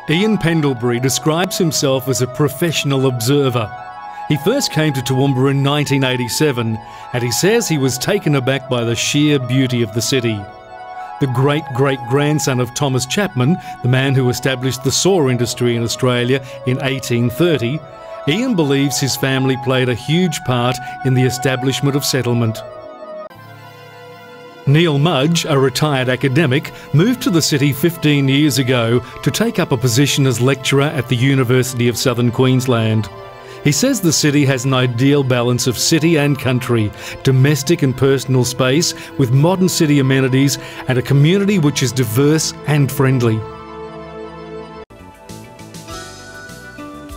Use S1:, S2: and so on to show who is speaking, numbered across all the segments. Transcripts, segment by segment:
S1: Ian Pendlebury describes himself as a professional observer. He first came to Toowoomba in 1987 and he says he was taken aback by the sheer beauty of the city. The great-great-grandson of Thomas Chapman, the man who established the saw industry in Australia in 1830, Ian believes his family played a huge part in the establishment of settlement. Neil Mudge, a retired academic, moved to the city 15 years ago to take up a position as lecturer at the University of Southern Queensland. He says the city has an ideal balance of city and country, domestic and personal space with modern city amenities and a community which is diverse and friendly.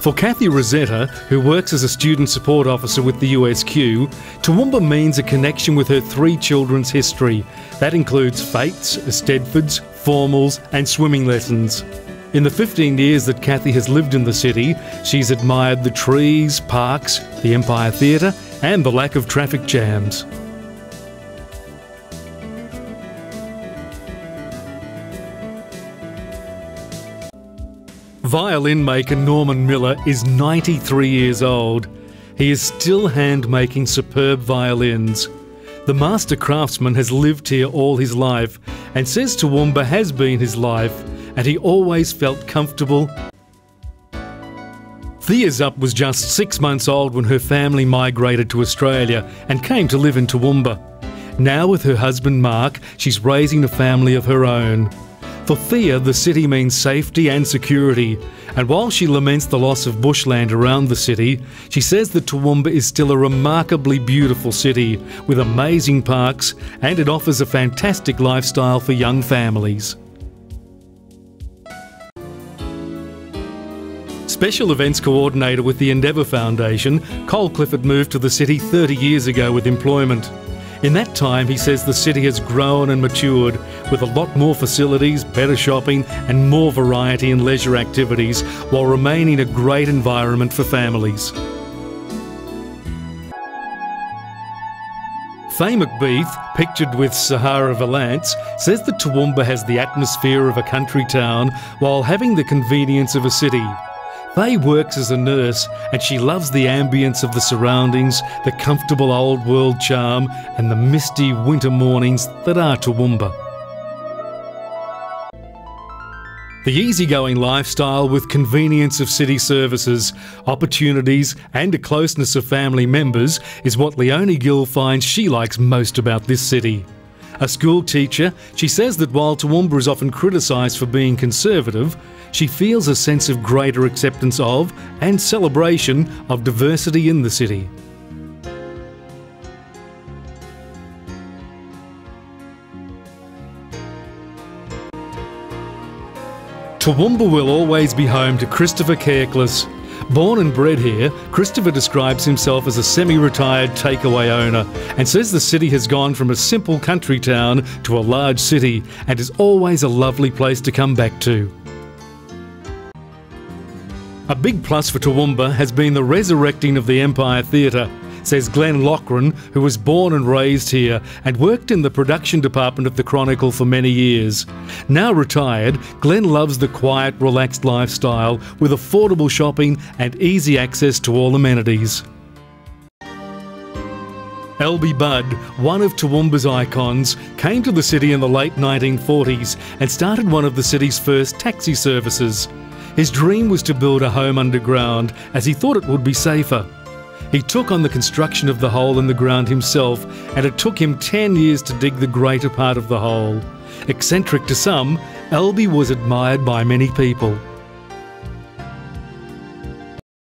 S1: For Kathy Rosetta, who works as a student support officer with the USQ, Toowoomba means a connection with her 3 children's history. That includes Fates, Stedfords, formals and swimming lessons. In the 15 years that Kathy has lived in the city, she's admired the trees, parks, the Empire Theatre and the lack of traffic jams. Violin maker Norman Miller is 93 years old. He is still hand-making superb violins. The master craftsman has lived here all his life and says Toowoomba has been his life and he always felt comfortable. Thea Zupp was just 6 months old when her family migrated to Australia and came to live in Toowoomba. Now with her husband Mark, she's raising a family of her own. For Thea, the city means safety and security, and while she laments the loss of bushland around the city, she says that Toowoomba is still a remarkably beautiful city with amazing parks and it offers a fantastic lifestyle for young families. Special Events Coordinator with the Endeavour Foundation, Cole Clifford moved to the city 30 years ago with employment. In that time, he says the city has grown and matured with a lot more facilities, better shopping and more variety in leisure activities while remaining a great environment for families. Faye McBeath, pictured with Sahara Valance, says that Toowoomba has the atmosphere of a country town while having the convenience of a city. Faye works as a nurse and she loves the ambience of the surroundings, the comfortable old world charm and the misty winter mornings that are Toowoomba. The easygoing lifestyle with convenience of city services, opportunities and a closeness of family members is what Leonie Gill finds she likes most about this city. A school teacher, she says that while Toowoomba is often criticised for being conservative, she feels a sense of greater acceptance of and celebration of diversity in the city. Toowoomba will always be home to Christopher Careless. Born and bred here, Christopher describes himself as a semi-retired takeaway owner and says the city has gone from a simple country town to a large city and is always a lovely place to come back to. A big plus for Toowoomba has been the resurrecting of the Empire Theatre, says Glenn Loughran, who was born and raised here and worked in the production department of the Chronicle for many years. Now retired, Glenn loves the quiet, relaxed lifestyle with affordable shopping and easy access to all amenities. Elby Budd, one of Toowoomba's icons, came to the city in the late 1940s and started one of the city's first taxi services. His dream was to build a home underground as he thought it would be safer. He took on the construction of the hole in the ground himself and it took him 10 years to dig the greater part of the hole. Eccentric to some, Elby was admired by many people.